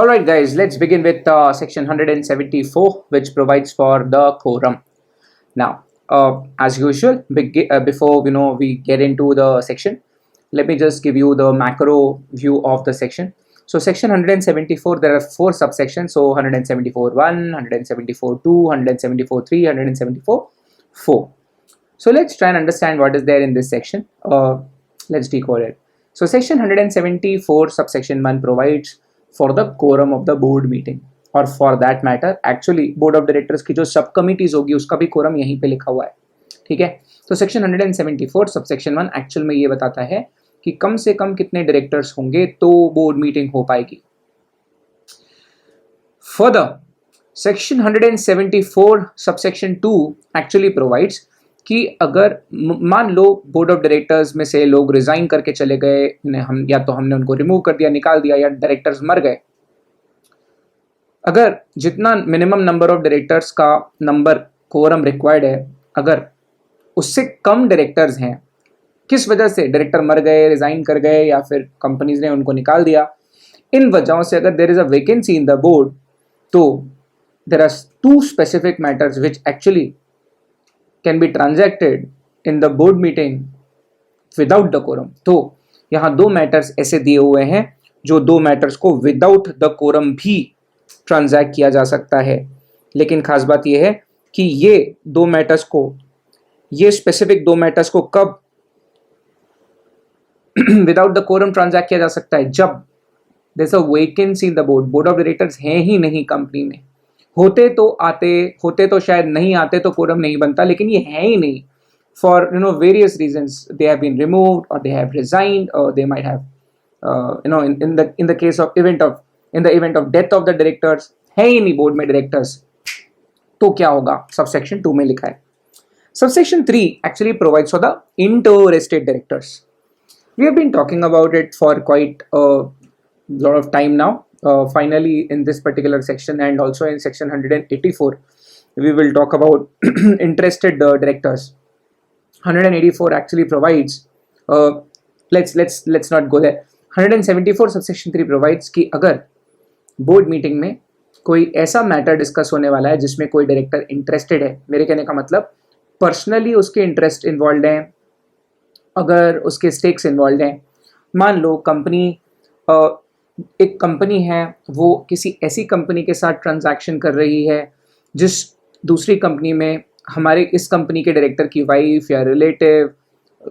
All right, guys, let's begin with section 174, which provides for the quorum. Now, as usual, before we get into the section, let me just give you the macro view of the section. So, section 174, there are four subsections. So, 174.1, 174.2, 174.3, 174.4. So, let's try and understand what is there in this section. Let's decode it. So, section 174, subsection 1 provides for the quorum of the board meeting, और for that matter actually board of directors की जो सब committees होगी उसका भी quorum यहीं पे लिखा हुआ है. ठीक है, तो सेक्शन 174 सबसेक्शन 1 एक्चुअल में ये बताता है कि कम से कम कितने डायरेक्टर्स होंगे तो बोर्ड मीटिंग हो पाएगी. Further section 174 subsection 2 actually provides कि अगर मान लो बोर्ड ऑफ डायरेक्टर्स में से लोग रिजाइन करके चले गए, हम या तो हमने उनको रिमूव कर दिया, निकाल दिया, या डायरेक्टर्स मर गए, अगर जितना मिनिमम नंबर ऑफ डायरेक्टर्स का नंबर कोरम रिक्वायर्ड है, अगर उससे कम डायरेक्टर्स हैं, किस वजह से डायरेक्टर मर गए, रिजाइन कर गए, या फिर कंपनीज ने उनको निकाल दिया, इन वजहों से अगर there is a vacancy in the board, तो there are two specific matters which actually can be transacted in the board meeting without the quorum. तो यहाँ दो मैटर्स ऐसे दिए हुए हैं जो दो मैटर्स को विदाउट द कोरम भी ट्रांजैक्ट किया जा सकता है. लेकिन खास बात यह है कि ये दो मैटर्स को, ये स्पेसिफिक दो मैटर्स को कब विदाउट द कोरम ट्रांजैक्ट किया जा सकता है, जब there is a vacancy in the board. Board of directors हैं ही नहीं कंपनी में, होते तो आते, होते तो शायद नहीं आते तो कोरम नहीं बनता, लेकिन ये है ही नहीं for various reasons. They have been removed और दे हैव रिजाइन्ड और they might have in the case of in the event of death of the directors, है ही नहीं बोर्ड में डायरेक्टर्स, तो क्या होगा, सबसेक्शन 2 में लिखा है. Subsection 3 actually provides for the interested directors. We have been talking about it for quite a lot of time now. Finally, in this particular section and also in section 184, we will talk about interested directors. 184 actually provides, let's not go there. 174 subsection 3 provides कि अगर board meeting में कोई ऐसा matter discuss होने वाला है जिसमें कोई डायरेक्टर इंटरेस्टेड है, मेरे कहने का मतलब पर्सनली उसके इंटरेस्ट इन्वॉल्व हैं, अगर उसके स्टेक्स इन्वॉल्व हैं. मान लो कंपनी, एक कंपनी है, वो किसी ऐसी कंपनी के साथ ट्रांजैक्शन कर रही है जिस दूसरी कंपनी में हमारे इस कंपनी के डायरेक्टर की वाइफ या रिलेटिव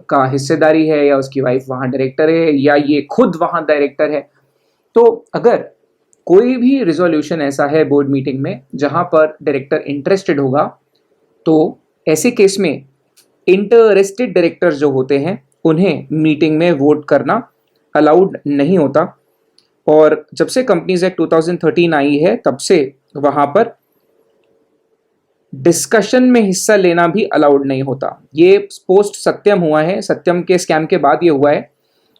का हिस्सेदारी है, या उसकी वाइफ वहाँ डायरेक्टर है, या ये खुद वहाँ डायरेक्टर है. तो अगर कोई भी रिजोल्यूशन ऐसा है बोर्ड मीटिंग में जहाँ पर डायरेक्टर इंटरेस्टेड होगा, तो ऐसे केस में इंटरेस्टेड डायरेक्टर्स जो होते हैं उन्हें मीटिंग में वोट करना अलाउड नहीं होता. और जब से कंपनीज एक्ट 2013 आई है, तब से वहाँ पर डिस्कशन में हिस्सा लेना भी अलाउड नहीं होता. ये पोस्ट सत्यम हुआ है, सत्यम के स्कैम के बाद ये हुआ है.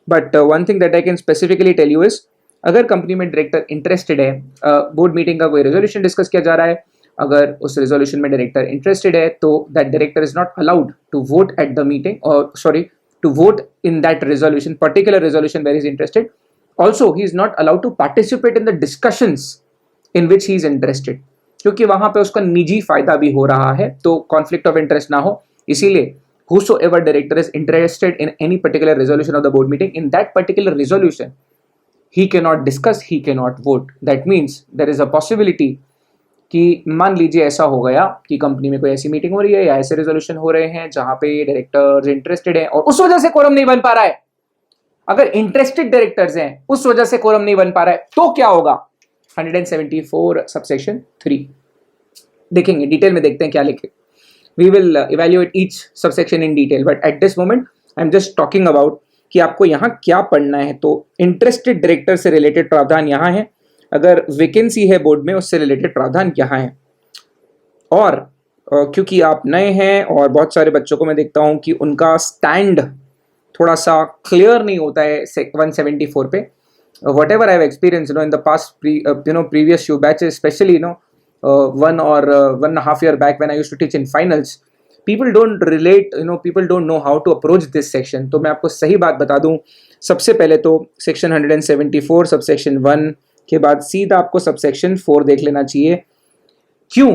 But one thing that I can specifically tell you is, अगर कंपनी में डायरेक्टर इंटरेस्टेड है, बोर्ड मीटिंग का कोई रेजोल्यूशन डिस्कस किया जा रहा है, अगर उस रेजोल्यूशन में डायरेक्टर इंटरेस्टेड है, तो that director is not allowed to vote at the meeting, और sorry, to vote in that resolution, particular resolution where is interested. Also he is not allowed to participate in the discussions in which he is interested, क्योंकि वहां पे उसका निजी फायदा भी हो रहा है, तो कॉन्फ्लिक्ट ऑफ इंटरेस्ट ना हो. इसीलिए whosoever director is interested in any particular resolution of the board meeting, in that particular resolution he cannot discuss, he cannot vote. That means there is a possibility कि मान लीजिए ऐसा हो गया कि कंपनी में कोई ऐसी मीटिंग हो रही है या ऐसे रेजोल्यूशन हो रहे हैं जहां पे डायरेक्टर्स इंटरेस्टेड हैं और उस वजह से कोरम नहीं बन पा रहा है. अगर इंटरेस्टेड डायरेक्टर्स हैं, उस वजह से कोरम नहीं बन पा रहा है, तो क्या होगा. 174 सबसेक्शन 3 देखेंगे, डिटेल में देखते हैं क्या लिखे. We will evaluate each subsection in detail, but at this moment I am just talking about कि आपको यहाँ क्या पढ़ना है. तो इंटरेस्टेड डायरेक्टर से रिलेटेड प्रावधान यहाँ है, अगर वैकेंसी है बोर्ड में उससे रिलेटेड प्रावधान यहाँ है. और क्योंकि आप नए हैं और बहुत सारे बच्चों को मैं देखता हूँ कि उनका स्टैंड थोड़ा सा क्लियर नहीं होता है 174 पे. Whatever I have experienced, in the past, previous few batches, especially, 1.5 year back when I used to teach in finals, people don't relate, people don't know how to approach this section. तो मैं आपको सही बात बता दूं, सबसे पहले तो सेक्शन 174 सबसेक्शन 1 के बाद सीधा आपको सबसेक्शन 4 देख लेना चाहिए। क्यों?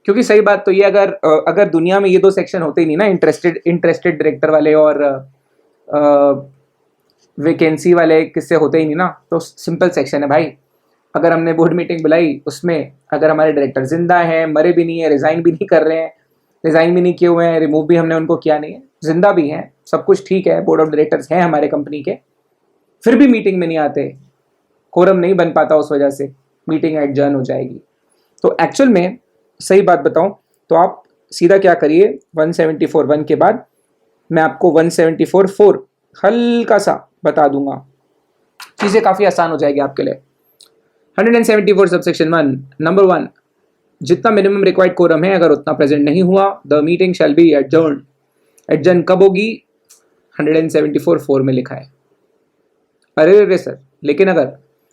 क्योंकि सही बात तो ये, अगर दुनिया में ये दो सेक्शन होते ही नहीं ना, इंटरेस्टेड डायरेक्टर वाले और वैकेंसी वाले किससे होते ही नहीं ना, तो सिंपल सेक्शन है भाई। अगर हमने बोर्ड मीटिंग बुलाई, उसमें अगर हमारे डायरेक्टर जिंदा हैं, मरे भी नहीं है, रिजाइन भी नहीं कर रहे हैं, रिजाइन भी नहीं किए हुए हैं, रिमूव भी हमने उनको किया नहीं है, जिंदा भी हैं, सब कुछ ठीक है, बोर्ड ऑफ डायरेक्टर्स हैं हमारे कंपनी के, फिर भी मीटिंग में नहीं आते, कोरम नहीं बन पाता, उस वजह से मीटिंग एडजर्न हो जाएगी। तो एक्चुअल में सही बात बताऊं तो आप सीधा क्या करिए, 174(1) के बाद मैं आपको 174(4) हल्का सा बता दूंगा, चीजें काफी आसान हो जाएगी आपके लिए। 174 सबसेक्शन 1 नंबर 1, जितना मिनिमम रिक्वायर्ड कोरम है अगर उतना प्रेजेंट नहीं हुआ, the meeting shall be adjourn. Adjourn कब होगी? 174(4) में लिखा है। अरे सर, लेकिन अगर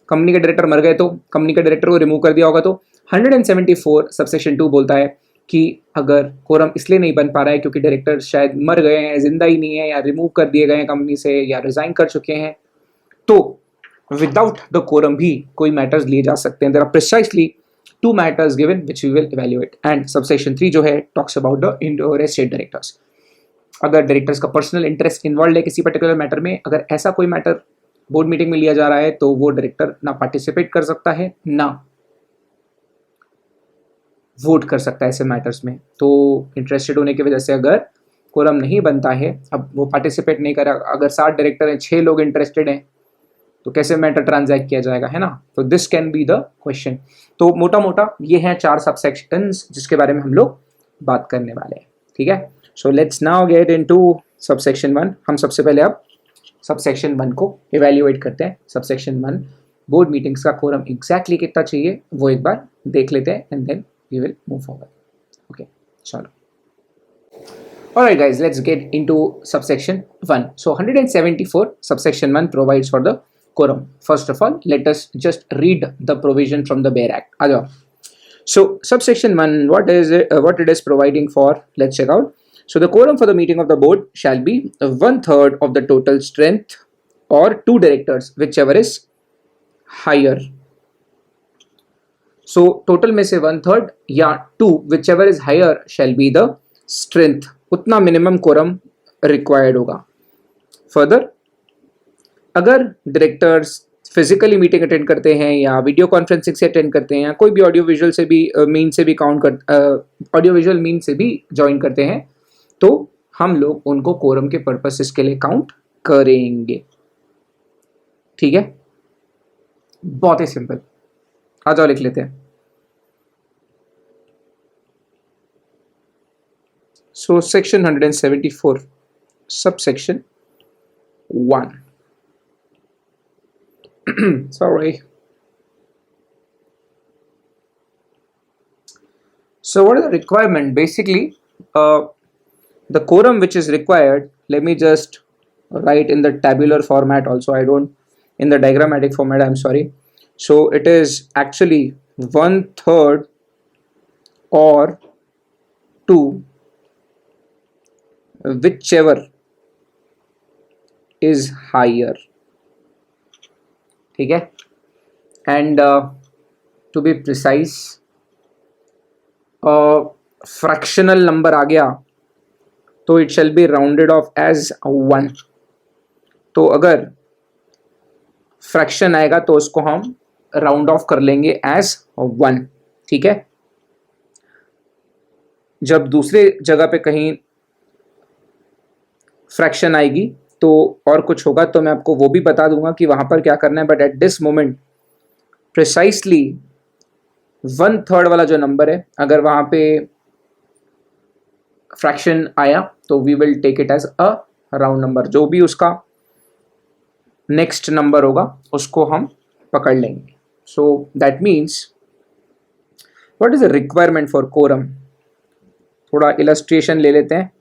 कंपनी के डायरेक्टर मर गए तो, कंपनी के डायरेक्टर को रिमूव कर दिया होगा तो 174 सबसेक्शन 2 बोलता है कि अगर कोरम इसलिए नहीं बन पा रहा है क्योंकि डायरेक्टर शायद मर गए हैं, जिंदा ही नहीं है, या रिमूव कर दिए गए हैं कंपनी से, या रिजाइन कर चुके हैं, तो विदाउट द कोरम भी कोई मैटर्स लिए जा सकते हैं। There are precisely 2 matters given which we will evaluate. And subsection 3 जो है talks about the interested directors. अगर डायरेक्टर्स का पर्सनल इंटरेस्ट इन्वॉल्व है किसी पर्टिकुलर मैटर में, अगर ऐसा कोई मैटर बोर्ड मीटिंग में लिया जा रहा है, तो वो डायरेक्टर ना पार्टिसिपेट कर सकता है, ना वोट कर सकता है ऐसे मैटर्स में। तो इंटरेस्टेड होने की वजह से अगर कोरम नहीं बनता है, अब वो पार्टिसिपेट नहीं करा, अगर 7 डायरेक्टर हैं, 6 लोग इंटरेस्टेड हैं, तो कैसे मैटर ट्रांजैक्ट किया जाएगा, है ना? तो this can be the question. तो मोटा मोटा ये हैं 4 सबसेक्शंस जिसके बारे में हम लोग बात करने वाले हैं, ठीक है? So let's now get into subsection 1। हम सबसे पहले अब सबसेक्शन 1 को इवैल्यूएट करते हैं। सबसेक्शन 1 बोर्ड मीटिंग्स का कोरम एग्जैक्टली कितना चाहिए वो एक बार देख लेते हैं, and then we will move forward. Okay, चलो। Alright guys, let's get into subsection 1. So 174 subsection 1 provides for the quorum. First of all, let us just read the provision from the Bare Act. आ जाओ। So subsection 1, what it is providing for? Let's check out. So the quorum for the meeting of the board shall be 1/3 of the total strength or 2 directors, whichever is higher. So total में से 1/3 या 2 whichever is higher shall be the strength, उतना minimum quorum required होगा। Further, अगर directors physically meeting attend करते हैं या video conferencing से अटेंड करते हैं या कोई भी ऑडियो विजुअल से भी मीन से भी ऑडियो विजुअल मीन से भी ज्वाइन करते हैं, तो हम लोग उनको कोरम के पर्पसेस के लिए काउंट करेंगे, ठीक है? बहुत ही सिंपल। आ जाओ लिख लेते हैं। So section 174 subsection 1 sorry. So what is the requirement? Basically the quorum which is required, let me just write in the tabular format also, I don't in the diagrammatic format, I'm sorry. So it is actually 1/3 or 2 whichever is higher, ठीक है? And to be precise, fractional number आ गया तो it shall be rounded off as 1. तो अगर fraction आएगा तो उसको हम राउंड ऑफ कर लेंगे as 1, ठीक है? जब दूसरे जगह पे कहीं फ्रैक्शन आएगी तो और कुछ होगा तो मैं आपको वो भी बता दूंगा कि वहां पर क्या करना है, but at this moment precisely 1/3 वाला जो नंबर है, अगर वहां पे फ्रैक्शन आया तो we will take it as a round number. जो भी उसका नेक्स्ट नंबर होगा उसको हम पकड़ लेंगे। So that means what is the requirement for quorum? थोड़ा इलस्ट्रेशन ले लेते हैं,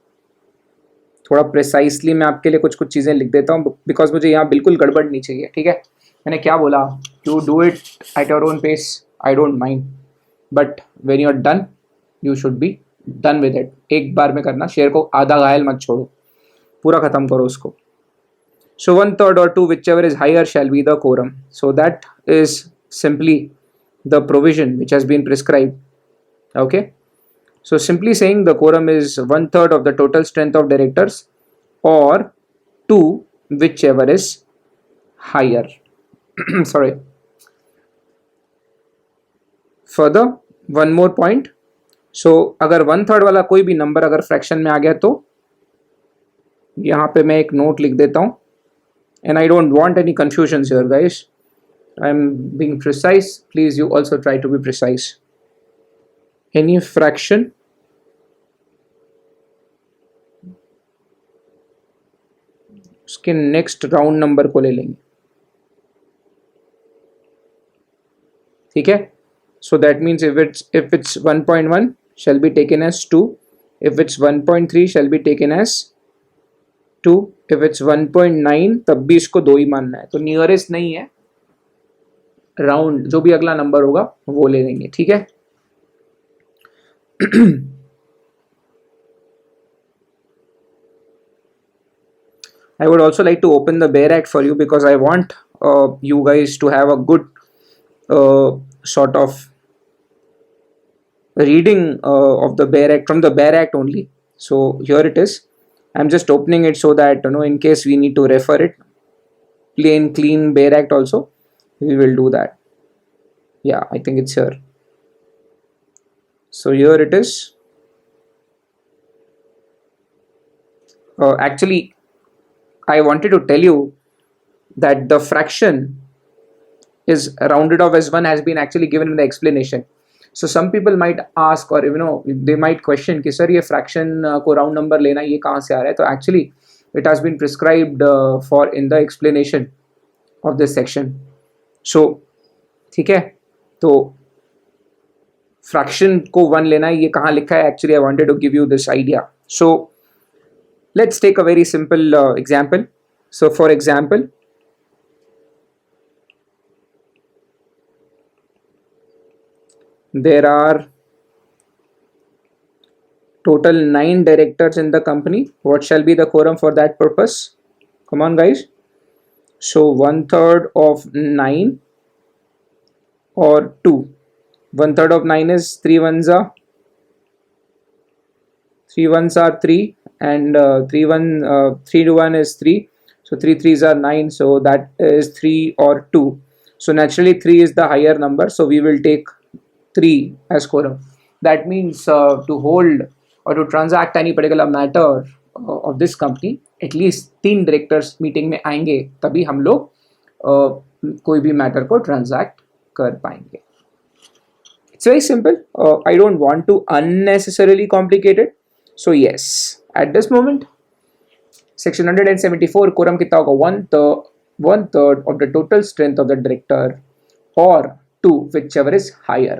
थोड़ा प्रिसाइसली मैं आपके लिए कुछ कुछ चीज़ें लिख देता हूँ, बिकॉज मुझे यहाँ बिल्कुल गड़बड़ नहीं चाहिए, ठीक है? मैंने क्या बोला? You do it at your own pace, I don't mind, but when you are done you should be done with it. एक बार में करना, शेर को आधा घायल मत छोड़ो, पूरा ख़त्म करो उसको। सो 1/3 or 2 whichever is higher shall be the quorum. So that is simply the provision which has been prescribed. Okay, so simply saying the quorum is 1/3 of the total strength of directors or 2, whichever is higher. Sorry. Further, one more point. So अगर 1/3 वाला कोई भी number अगर fraction में आ गया तो यहाँ पे मैं एक नोट लिख देता हूँ. And I don't want any confusions here, guys. I'm being precise. Please, you also try to be precise. Any fraction उसके नेक्स्ट राउंड नंबर को ले लेंगे. ठीक है. So that means if it's 1.1 shall be taken as 2. If it's 1.3 shall be taken as 2. If it's 1.9 तब भी इसको 2 ही मानना है. तो नियरेस्ट नहीं है, राउंड जो भी अगला नंबर होगा वो ले लेंगे. ठीक है. I would also like to open the Bear Act for you because I want you guys to have a good sort of reading of the Bear Act from the Bear Act only. So here it is. I'm just opening it so that in case we need to refer it, plain clean Bear Act also, we will do that. Yeah, I think it's here. So here it is. Actually, I wanted to tell you that the fraction is rounded off as 1 has been actually given in the explanation. So some people might ask or they might question कि sir ये fraction को round number लेना ये कहाँ से आ रहा है. तो actually it has been prescribed for in the explanation of this section. So ठीक है. तो fraction को 1 लेना है ये कहाँ लिखा है. Actually I wanted to give you this idea. So let's take a very simple example. So for example, there are total 9 directors in the company. What shall be the quorum for that purpose? Come on, guys. So 1/3 of 9 or 2. 1/3 of 9 is 3 ones are 3, and 3 to 1 is 3. So 3 3s are 9. So that is 3 or 2. So naturally 3 is the higher number. So we will take 3 as quorum. That means to hold or to transact any particular matter of this company, at least 3 directors meeting में आएंगे तभी हम लोग कोई भी matter को transact कर पाएंगे. It's very simple. I don't want to unnecessarily complicate it. So yes, at this moment, section 174 quorum कितना होगा? 1/3 of the total strength of the director or 2, whichever is higher.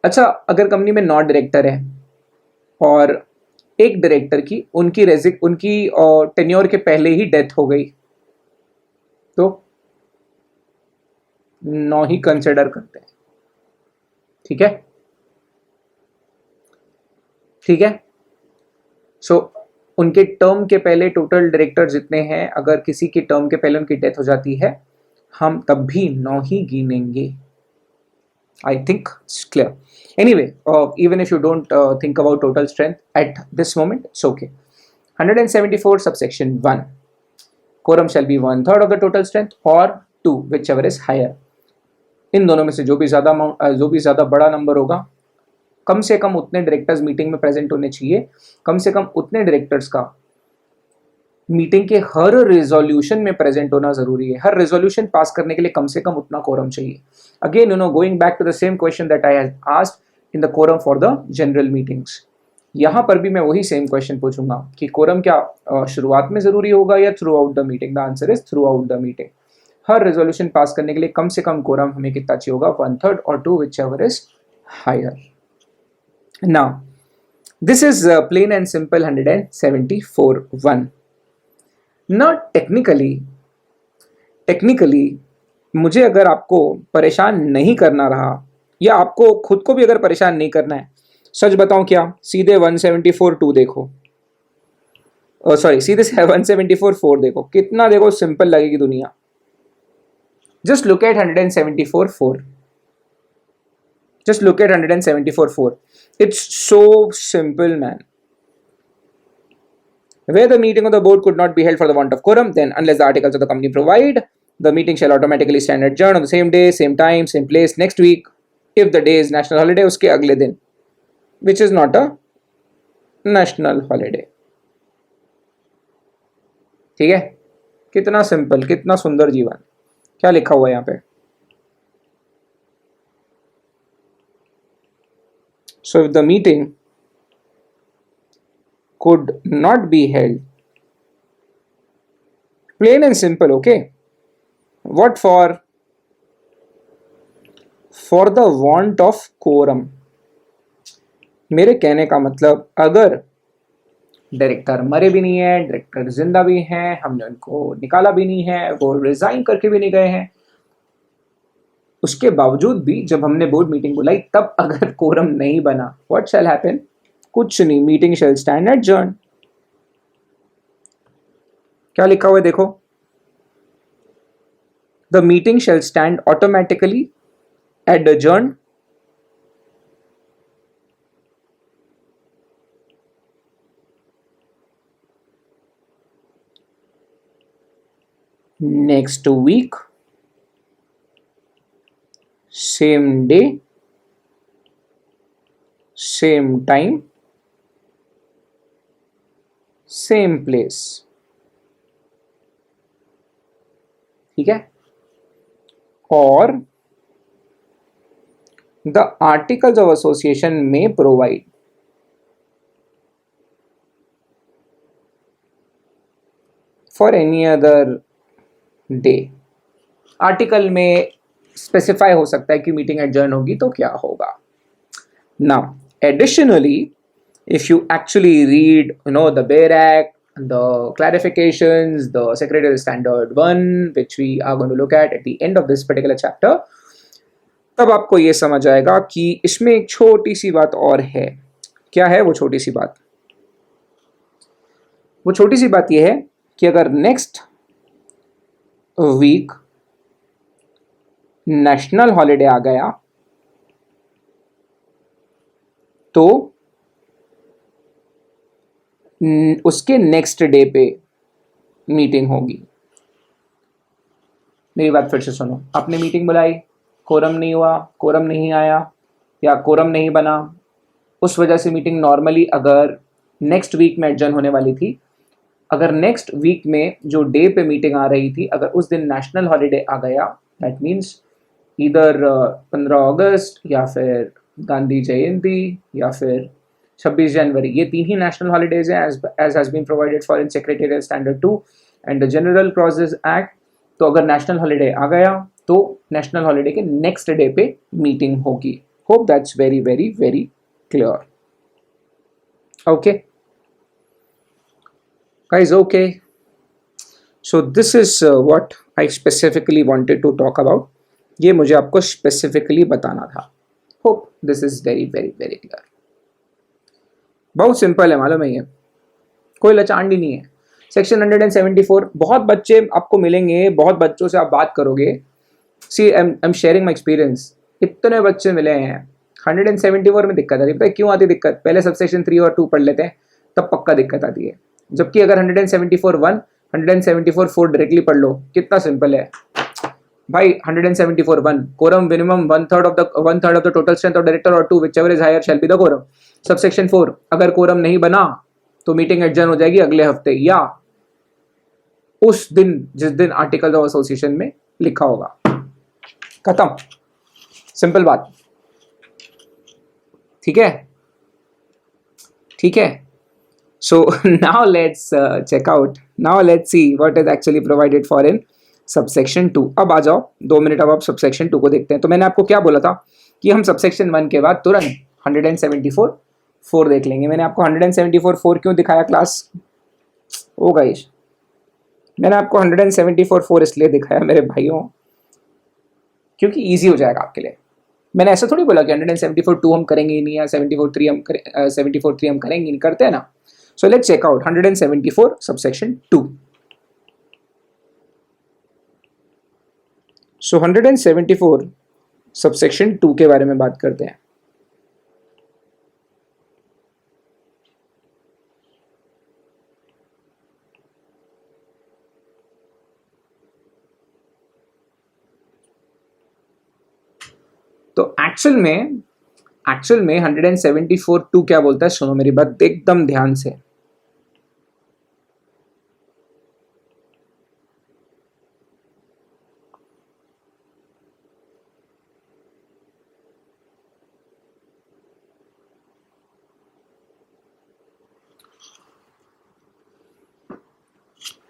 अच्छा, अगर कंपनी में 9 director है और एक डायरेक्टर की उनकी टेन्योर के पहले ही डेथ हो गई तो 9 ही कंसिडर करते हैं. ठीक है. ठीक है. सो उनके टर्म के पहले टोटल डायरेक्टर जितने हैं, अगर किसी की टर्म के पहले उनकी डेथ हो जाती है हम तब भी 9 ही गिनेंगे. I think it's clear. Anyway, even if you don't think about total strength at this moment, it's okay. 174 subsection 1. Quorum shall be 1/3 of the total strength or 2, whichever is higher. इन दोनों में से जो भी ज़्यादा बड़ा नंबर होगा, कम से कम उतने डायरेक्टर्स मीटिंग में प्रेजेंट होने चाहिए. कम से कम उतने डायरेक्टर्स का मीटिंग के हर रेजोल्यूशन में प्रेजेंट होना जरूरी है. हर रेजोल्यूशन पास करने के लिए कम से कम उतना कोरम चाहिए. Again going back to the same question that I had asked in the quorum for the general meetings. यहाँ पर भी मैं वही सेम क्वेश्चन पूछूंगा कि कोरम क्या शुरुआत में जरूरी होगा या through out the meeting. The answer is through out the meeting. Her resolution pass करने के लिए कम से कम कोरम हमें कितना चाहिए होगा? 1/3 और 2, whichever is higher. Now this is plain and simple 174(1). Now technically मुझे अगर आपको परेशान नहीं करना रहा या आपको खुद को भी अगर परेशान नहीं करना है, सच बताऊं क्या, सीधे 174(2) देखो, सॉरी सीधे 174(4) देखो, कितना देखो सिंपल लगेगी दुनिया. Just look at 174.4. Just look at 174.4. It's so simple, man. Where the meeting of the board could not be held for the want of quorum, then unless the articles of the company provide, the meeting shall automatically stand adjourned on the same day, same time, same place, next week. If the day is national holiday, उसके अगले दिन, which is not a national holiday. ठीक है? कितना simple, कितना सुंदर जीवन. क्या लिखा हुआ है यहाँ पे? So if the meeting could not be held, plain and simple, okay? What for? For the want of quorum. मेरे कहने का मतलब, अगर डायरेक्टर मरे भी नहीं है, डायरेक्टर जिंदा भी हैं, हमने उनको निकाला भी नहीं है, वो रिजाइन करके भी नहीं गए हैं, उसके बावजूद भी जब हमने बोर्ड मीटिंग बुलाई तब अगर कोरम नहीं बना, व्हाट शैल हैपन? कुछ नहीं, मीटिंग शैल स्टैंड एडजर्न. क्या लिखा हुआ है देखो, the meeting shall stand automatically adjourn next week, same day, same time, same place. ठीक है? और the articles of association may provide for any other day. Article में स्पेसिफाई हो सकता है कि मीटिंग एडजर्न होगी तो क्या होगा. Now additionally if you actually read, the BEAR Act, the clarifications, the Secretarial Standard 1, which we are going to look at the end of this particular chapter, तब आपको ये समझ आएगा कि इसमें एक छोटी सी बात और है. क्या है वो छोटी सी बात? वो छोटी सी बात ये है कि अगर नेक्स्ट वीक नेशनल हॉलिडे आ गया तो उसके नेक्स्ट डे पे मीटिंग होगी. मेरी बात फिर से सुनो. आपने मीटिंग बुलाई, कोरम नहीं हुआ, कोरम नहीं आया या कोरम नहीं बना, उस वजह से मीटिंग नॉर्मली अगर नेक्स्ट वीक में एडजर्न होने वाली थी, अगर नेक्स्ट वीक में जो डे पे मीटिंग आ रही थी अगर उस दिन नेशनल हॉलिडे आ गया, दैट मीन्स इधर 15 अगस्त या फिर गांधी जयंती या फिर 26 जनवरी, ये तीन ही नेशनल हॉलिडेज हैं as has been provided for in secretarial standard 2 and the general clauses act. तो अगर नेशनल हॉलिडे आ गया तो नेशनल हॉलिडे के नेक्स्ट डे पे मीटिंग होगी. Hope that's very very very clear. Okay guys, okay, so this is what I specifically wanted to talk about. ये मुझे आपको स्पेसिफिकली बताना था. Hope this is very very very clear. बहुत simple है, मालूम है, ये कोई लचांडी नहीं है. सेक्शन 174, बहुत बच्चे आपको मिलेंगे, बहुत बच्चों से आप बात करोगे. See I am sharing my experience. इतने बच्चे मिले हैं 174 में दिक्कत आती है. पता है क्यों आती है दिक्कत? पहले सबसेक्शन 3 और 2 पढ़ लेते हैं तब पक्का दिक्कत आती है. जबकि अगर 174(1), 174(4) डायरेक्टली पढ़ लो, कितना सिंपल है भाई. 174(1) quorum minimum 1/3 of the total strength of director और 2 whichever is higher shall be the quorum. Subsection 4, अगर कोरम नहीं बना तो मीटिंग एडजर्न हो जाएगी अगले हफ्ते या उस दिन जिस दिन आर्टिकल ऑफ एसोसिएशन में लिखा होगा. खत्म, सिंपल बात. ठीक है, ठीक है. So now let's check out. Now let's see what is actually provided for in subsection 2. अब आ जाओ 2 मिनट, अब आप subsection 2 को देखते हैं. तो मैंने आपको क्या बोला था कि हम subsection 1 के बाद तुरंत 174(4) देख लेंगे. मैंने आपको 174(4) क्यों दिखाया क्लास? ओ गाइस, मैंने आपको 174(4) इसलिए दिखाया मेरे भाइयों क्योंकि ईजी हो जाएगा आपके लिए. मैंने ऐसा थोड़ी बोला कि 174(2) हम करेंगे नहीं या 74(3) हम करेंगे नहीं, करते हैं ना. So let's check out 174 subsection 2. So 174 subsection 2 के बारे में बात करते हैं। तो एक्चुअल में 174(2) क्या बोलता है, सुनो मेरी बात एकदम ध्यान से।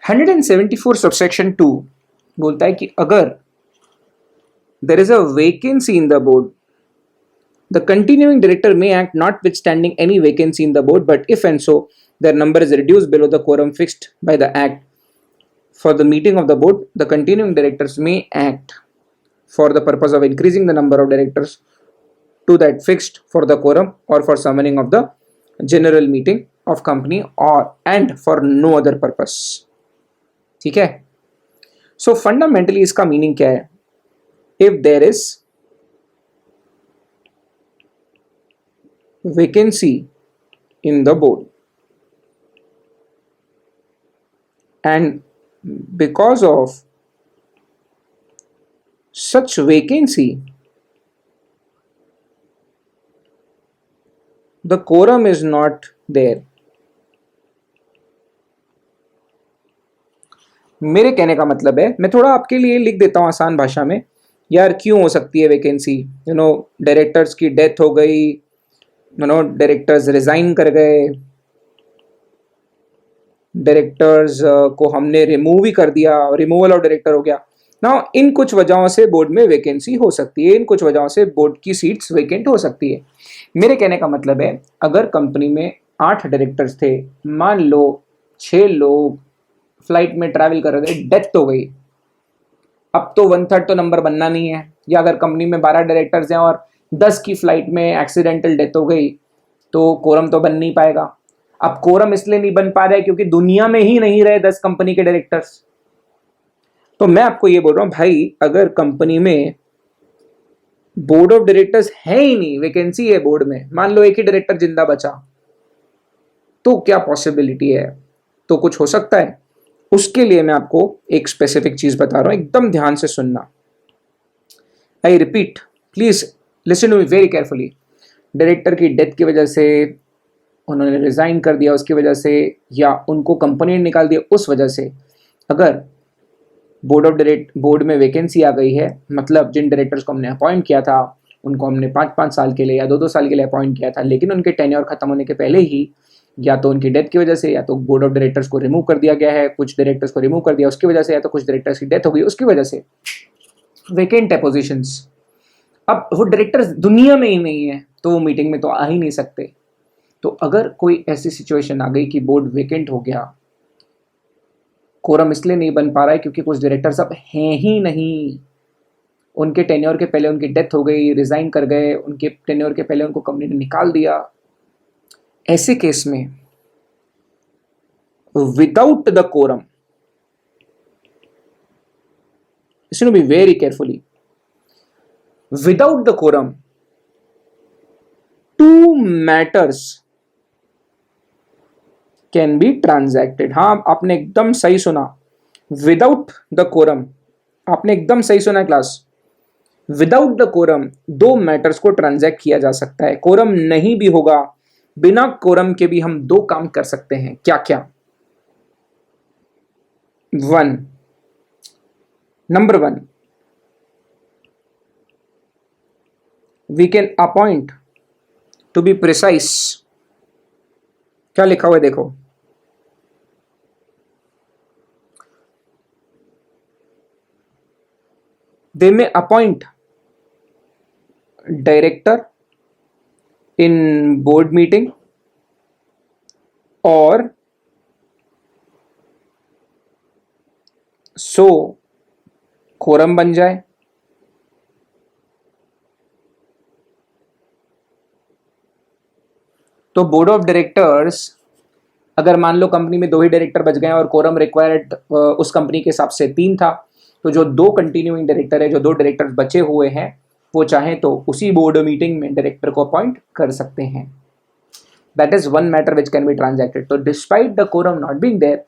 हंड्रेड एंड 174 सबसेक्शन 2 बोलता है कि अगर there is a vacancy in the board, the continuing director may act notwithstanding any vacancy in the board, but if and so their number is reduced below the quorum fixed by the act for the meeting of the board, the continuing directors may act for the purpose of increasing the number of directors to that fixed for the quorum or for summoning of the general meeting of company or and for no other purpose। ठीक है, सो fundamentally इसका meaning क्या है? If there is vacancy in the board and because of such vacancy the quorum is not there। मेरे कहने का मतलब है, मैं थोड़ा आपके लिए लिख देता हूं आसान भाषा में। यार क्यों हो सकती है वैकेंसी? डायरेक्टर्स की डेथ हो गई, डायरेक्टर्स रिजाइन कर गए, डायरेक्टर्स को हमने रिमूव ही कर दिया, रिमूवल ऑफ डायरेक्टर हो गया ना। इन कुछ वजहों से बोर्ड में वैकेंसी हो सकती है, इन कुछ वजहों से बोर्ड की सीट्स वैकेंट हो सकती है। मेरे कहने का मतलब है, अगर कंपनी में 8 डायरेक्टर्स थे, मान लो 6 लोग फ्लाइट में ट्रैवल कर रहे थे, डेथ हो गई, अब तो 1/3 तो नंबर बनना नहीं है। या अगर कंपनी में 12 डायरेक्टर्स हैं और 10 की फ्लाइट में एक्सीडेंटल डेथ हो गई, तो कोरम तो बन नहीं पाएगा। अब कोरम इसलिए नहीं बन पा रहा है क्योंकि दुनिया में ही नहीं रहे 10 कंपनी के डायरेक्टर्स। तो मैं आपको ये बोल रहा हूं भाई, अगर कंपनी में बोर्ड ऑफ डायरेक्टर्स है ही नहीं, वैकेंसी है बोर्ड में, मान लो एक ही डायरेक्टर जिंदा बचा, तो क्या पॉसिबिलिटी है? तो कुछ हो सकता है। उसके लिए मैं आपको एक स्पेसिफिक चीज बता रहा हूं, एकदम ध्यान से सुनना। I repeat, please listen to me very carefully. Director की डेथ की वजह से, उन्होंने रिजाइन कर दिया उसकी वजह से, या उनको कंपनी ने निकाल दिया उस वजह से, अगर बोर्ड में वैकेंसी आ गई है, मतलब जिन डायरेक्टर्स को हमने अपॉइंट किया था उनको हमने 5-5 साल के लिए या 2-2 साल के लिए अपॉइंट किया था, लेकिन उनके टेन्योर खत्म होने के पहले ही या तो उनकी डेथ की वजह से, या तो बोर्ड ऑफ डायरेक्टर्स को रिमूव कर दिया गया है, कुछ डायरेक्टर्स को रिमूव कर दिया उसकी वजह से, या तो कुछ डायरेक्टर्स की डेथ हो गई उसकी वजह से, वैकेंट है पोजीशंस। अब वो डायरेक्टर्स दुनिया में ही नहीं है, तो वो मीटिंग में तो आ ही नहीं सकते। तो अगर कोई ऐसी सिचुएशन आ गई कि बोर्ड वैकेंट हो गया, कोरम इसलिए नहीं बन पा रहा है क्योंकि कुछ डायरेक्टर्स अब हैं ही नहीं, उनके टेन्योर के पहले उनकी डेथ हो गई, रिजाइन कर गए, उनके टेन्योर के पहले उनको कंपनी ने निकाल दिया। ऐसे केस में without the quorum, listen to me very carefully, without the quorum, 2 matters can be transacted। हाँ, आपने एकदम सही सुना, विदाउट द कोरम, आपने एकदम सही सुना class. Without the quorum 2 matters को ट्रांजैक्ट किया जा सकता है। कोरम नहीं भी होगा, बिना कोरम के भी हम 2 काम कर सकते हैं। क्या क्या? 1, number 1, we can appoint, to be precise, क्या लिखा हुआ है देखो, they may appoint director in board meeting or so quorum बन जाए। तो बोर्ड ऑफ डायरेक्टर्स, अगर मान लो कंपनी में 2 ही डायरेक्टर बच गए और कोरम रिक्वायर्ड उस कंपनी के हिसाब से 3 था, तो जो 2 कंटिन्यूइंग डायरेक्टर है, जो 2 डायरेक्टर्स बचे हुए हैं, वो चाहें तो उसी बोर्ड मीटिंग में डायरेक्टर को अपॉइंट कर सकते हैं। That is one matter which can be transacted. तो despite the quorum not being there,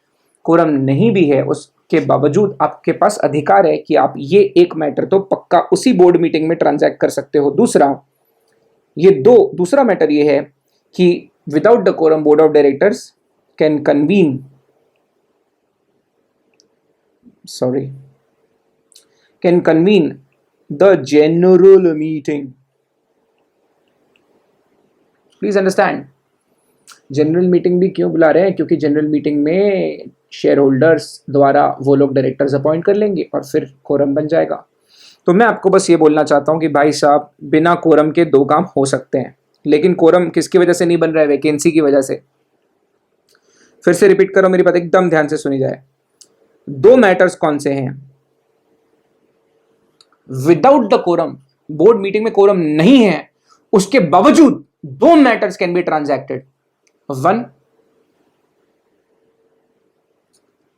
quorum नहीं भी है, उसके बावजूद आपके पास अधिकार है कि आप ये एक मैटर तो पक्का उसी बोर्ड मीटिंग में ट्रांजैक्ट कर सकते हो। दूसरा मैटर ये है कि without the quorum board of directors can convene the general meeting. Please understand, general meeting भी क्यों बुला रहे हैं? क्योंकि जनरल मीटिंग में शेयर होल्डर्स द्वारा वो लोग डायरेक्टर्स अपॉइंट कर लेंगे और फिर कोरम बन जाएगा। तो मैं आपको बस ये बोलना चाहता हूं कि भाई साहब, बिना कोरम के 2 काम हो सकते हैं, लेकिन कोरम किसकी वजह से नहीं बन रहा है? वैकेंसी की वजह से। फिर से रिपीट करो, मेरी बात एकदम ध्यान से सुनी जाए। 2 मैटर्स कौन से हैं? Without the quorum, board meeting में कोरम नहीं है, उसके बावजूद 2 मैटर्स कैन बी ट्रांजैक्टेड। 1,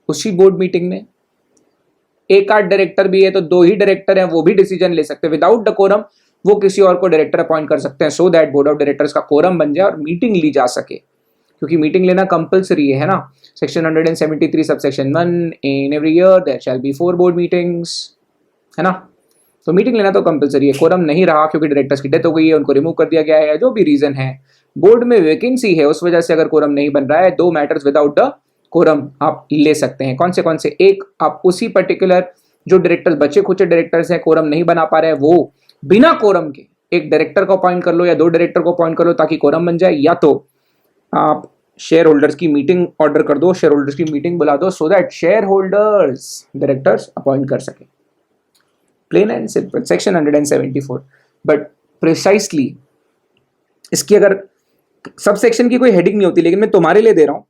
उसी बोर्ड मीटिंग में एक आध डायरेक्टर भी है तो 2 ही डायरेक्टर हैं, वो भी डिसीजन ले सकते हैं विदाउट द कोरम। वो किसी और को डायरेक्टर अपॉइंट कर सकते हैं so that board of directors का कोरम बन जाए और मीटिंग ली जा सके, क्योंकि मीटिंग लेना कंपलसरी है ना। Section 173 subsection 1, in every year there shall be 4 board meetings, है ना। तो मीटिंग लेना तो कंपलसरी है। कोरम नहीं रहा क्योंकि डायरेक्टर्स की डेथ हो गई है, उनको रिमूव कर दिया गया है, जो भी रीजन है, बोर्ड में वैकेंसी है, उस वजह से अगर कोरम नहीं बन रहा है, 2 मैटर्स विदाउट द कोरम आप ले सकते हैं। कौन से? एक, आप उसी पर्टिकुलर जो डायरेक्टर्स बचे खुचे डायरेक्टर्स हैं, कोरम नहीं बना पा रहे हैं, वो बिना कोरम के एक डायरेक्टर को अपॉइंट कर लो या 2 डायरेक्टर को अपॉइंट कर लो ताकि कोरम बन जाए, या तो आप शेयर होल्डर्स की मीटिंग ऑर्डर कर दो, शेयर होल्डर्स की मीटिंग बुला दो so that shareholders directors appoint कर सके। Plain and simple, section 174। But precisely इसकी अगर सब सेक्शन की कोई हेडिंग नहीं होती, लेकिन मैं तुम्हारे लिए दे रहा हूं।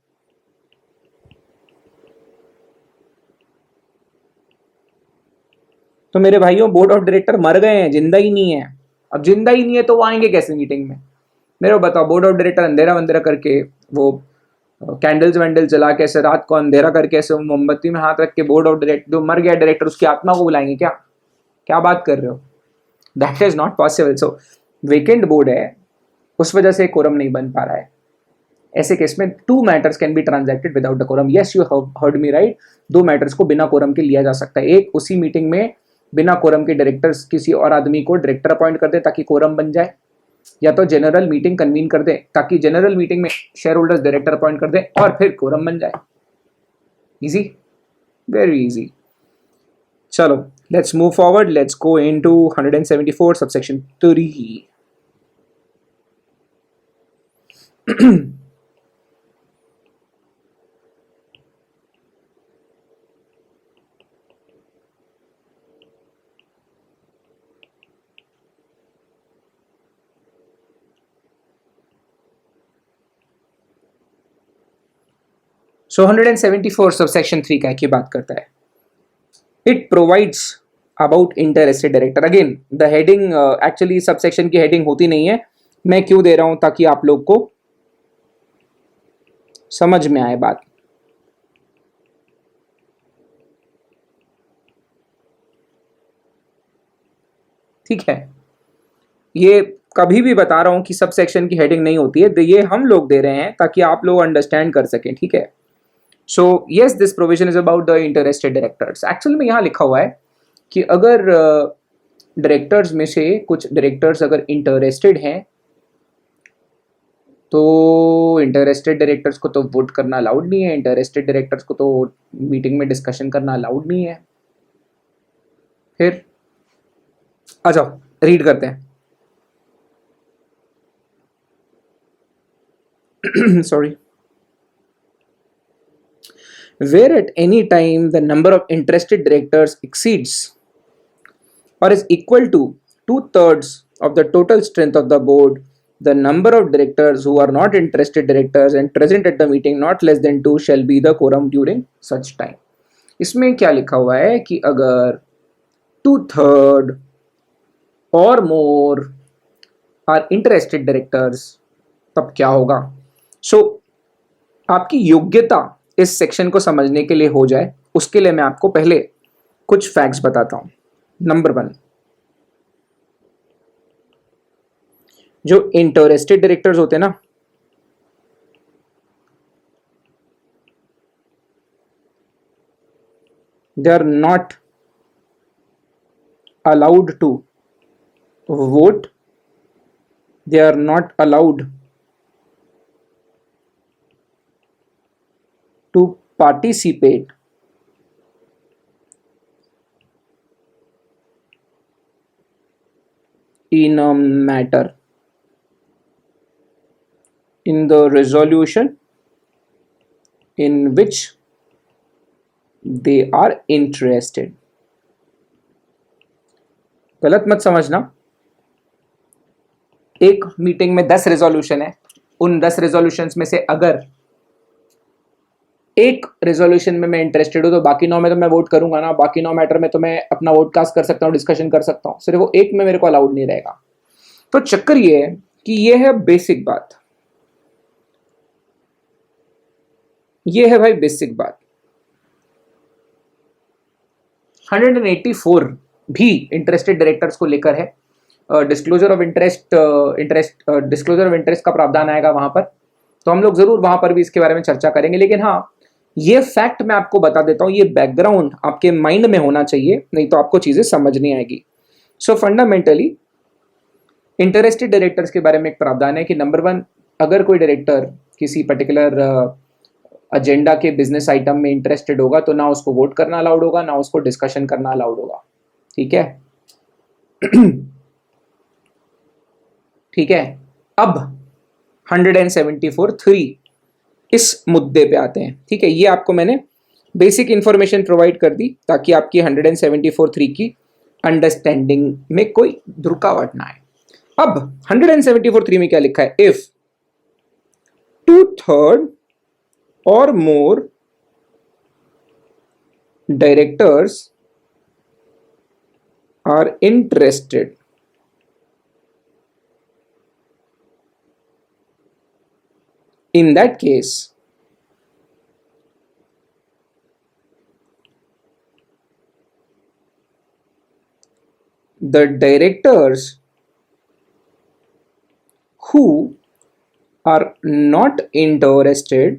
तो मेरे भाइयों, बोर्ड ऑफ डायरेक्टर मर गए हैं, जिंदा ही नहीं है। अब जिंदा ही नहीं है तो वो आएंगे कैसे मीटिंग में? मेरे को बताओ, बोर्ड ऑफ डायरेक्टर अंधेरा वंधेरा करके, वो कैंडल्स वैंडल्स जला के ऐसे रात को अंधेरा करके ऐसे मोमबत्ती में हाथ रख के बोर्ड ऑफ डायरेक्टर, जो मर गया डायरेक्टर, उसकी आत्मा को बुलाएंगे क्या? क्या बात कर रहे हो? That is not possible. So vacant board है, उस वजह से कोरम नहीं बन पा रहा है। ऐसे केस में 2 matters can be transacted without the quorum. Yes, you heard me right, 2 matters को बिना कोरम के लिया जा सकता है। एक, उसी मीटिंग में बिना कोरम के डायरेक्टर्स किसी और आदमी को डायरेक्टर अपॉइंट कर दे ताकि कोरम बन जाए, या तो जनरल मीटिंग कन्वीन कर दे ताकि जनरल मीटिंग में शेयर होल्डर्स डायरेक्टर अपॉइंट कर दे और फिर कोरम बन जाए। Easy, very easy. चलो, let's move forward, let's go into 174 subsection 3। So 174 subsection 3 क्या की बात करता है? It provides about interested director. Again the heading actually subsection की हेडिंग होती नहीं है, मैं क्यों दे रहा हूं? ताकि आप लोग को समझ में आए बात। ठीक है, ये कभी भी बता रहा हूं कि सब सेक्शन की हेडिंग नहीं होती है, ये हम लोग दे रहे हैं ताकि आप लोग अंडरस्टैंड कर सकें। ठीक है, so yes, this provision is about the interested directors. Actual में यहां लिखा हुआ है कि अगर डायरेक्टर्स में से कुछ डायरेक्टर्स अगर इंटरेस्टेड हैं तो इंटरेस्टेड डायरेक्टर्स को तो वोट करना अलाउड नहीं है, इंटरेस्टेड डायरेक्टर्स को तो मीटिंग में डिस्कशन करना अलाउड नहीं है। फिर आ जाओ रीड करते हैं। Sorry. Where at any time the number of interested directors exceeds or is equal to 2/3 of the total strength of the board, the number of directors who are not interested directors and present at the meeting not less than 2 shall be the quorum during such time. इसमें क्या लिखा हुआ है कि अगर 2/3 और मोर are interested directors तब क्या होगा? सो आपकी योग्यता इस सेक्शन को समझने के लिए हो जाए, उसके लिए मैं आपको पहले कुछ फैक्ट्स बताता हूं। नंबर 1, जो इंटरेस्टेड डायरेक्टर्स होते हैं ना, they are not allowed to vote, they are not allowed to participate in a matter in the resolution in which they are interested। गलत मत समझना, एक मीटिंग में 10 रेजोल्यूशन है, उन 10 रेजोल्यूशंस में से अगर एक रेजोल्यूशन में मैं इंटरेस्टेड हूं तो बाकी 9 में तो मैं वोट करूंगा ना, बाकी 9 मैटर में तो मैं अपना वोट कास्ट कर सकता हूं, डिस्कशन कर सकता हूं, सिर्फ वो एक में मेरे को अलाउड नहीं रहेगा। तो चक्कर ये है कि ये है बेसिक बात, ये है भाई बेसिक बात। 184 भी इंटरेस्टेड डायरेक्टर्स को लेकर है। Disclosure of interest disclosure of interest का प्रावधान आएगा वहां पर, तो हम लोग जरूर वहां पर भी इसके बारे में चर्चा करेंगे। लेकिन हाँ, ये फैक्ट मैं आपको बता देता हूं, ये बैकग्राउंड आपके माइंड में होना चाहिए, नहीं तो आपको चीजें समझ नहीं आएगी। सो फंडामेंटली इंटरेस्टेड डायरेक्टर्स के बारे में एक प्रावधान है कि नंबर 1, अगर कोई डायरेक्टर किसी पर्टिकुलर एजेंडा के बिजनेस आइटम में इंटरेस्टेड होगा तो ना उसको वोट करना अलाउड होगा, ना उसको डिस्कशन करना अलाउड होगा। ठीक है ठीक है। अब 174(3) इस मुद्दे पे आते हैं। ठीक है, ये आपको मैंने बेसिक इंफॉर्मेशन प्रोवाइड कर दी ताकि आपकी 174(3) की अंडरस्टैंडिंग में कोई रुकावट ना आए। अब 174(3) में क्या लिखा है? If 2/3 or more directors are interested in that case the directors who are not interested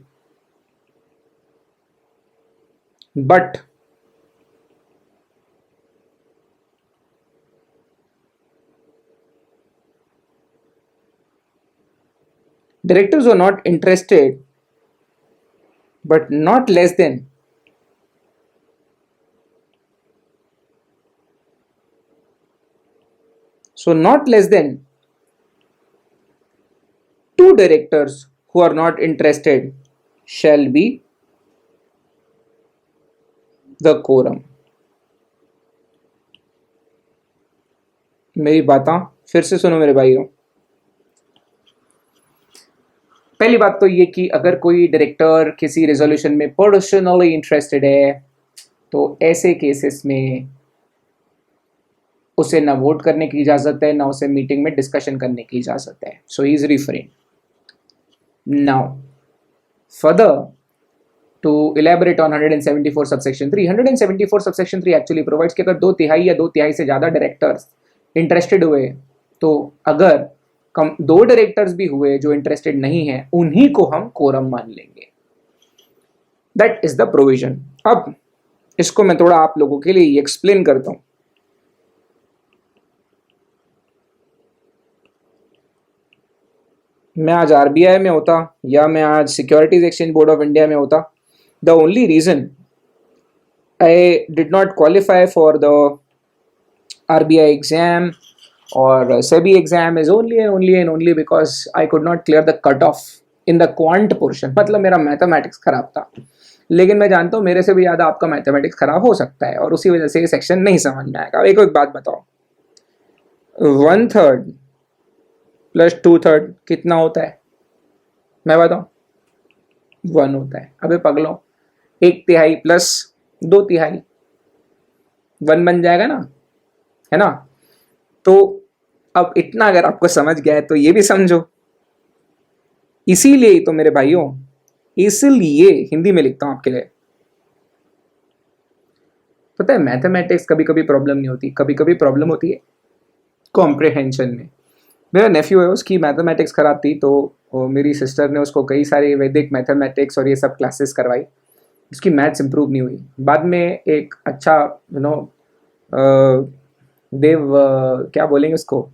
but directors who are not interested but not less than not less than 2 directors who are not interested shall be the quorum। मेरी बातें फिर से सुनो मेरे भाइयों। पहली बात तो ये कि अगर कोई डायरेक्टर किसी रेजोल्यूशन में पर्सनली इंटरेस्टेड है तो ऐसे केसेस में उसे ना वोट करने की इजाजत है, ना उसे मीटिंग में डिस्कशन करने की इजाजत है। So he is referring. Now further to elaborate on 174 subsection 3, 174 subsection 3 actually provides कि अगर 2/3 या 2/3 से ज़्यादा डायरेक्टर्स इंटरेस्टेड हुए, तो अगर कम 2 डायरेक्टर्स भी हुए जो इंटरेस्टेड नहीं है, उन्हीं को हम कोरम मान लेंगे। That is the provision. अब इसको मैं थोड़ा आप लोगों के लिए एक्सप्लेन करता हूं। मैं आज आरबीआई में होता या मैं आज securities exchange board of India में होता, the only reason I did not qualify for the RBI exam or SEBI exam is only because I could not clear the cutoff in the quant portion। मतलब मेरा mathematics खराब था, लेकिन मैं जानता हूँ मेरे से भी ज़्यादा आपका मैथमेटिक्स खराब हो सकता है और उसी वजह से ये सेक्शन नहीं समझ में आएगा। एक बात बताओ, 1/3 + 2/3 कितना होता है? मैं बताऊँ, 1 होता है। अबे पगलो, 1/3 + 2/3 1 बन जाएगा ना, है ना? तो अब इतना अगर आपको समझ गया है तो ये भी समझो। इसीलिए तो मेरे भाइयों, इसलिए हिंदी में लिखता हूं आपके लिए, पता है मैथमेटिक्स कभी कभी प्रॉब्लम नहीं होती, कभी कभी प्रॉब्लम होती है कॉम्प्रिहेंशन में। मेरा नेफ्यू है, उसकी मैथमेटिक्स खराब थी, तो मेरी सिस्टर ने उसको कई सारे वैदिक मैथमेटिक्स और ये सब क्लासेस करवाई, उसकी मैथ्स इम्प्रूव नहीं हुई। बाद में एक अच्छा देव क्या बोलेंगे उसको,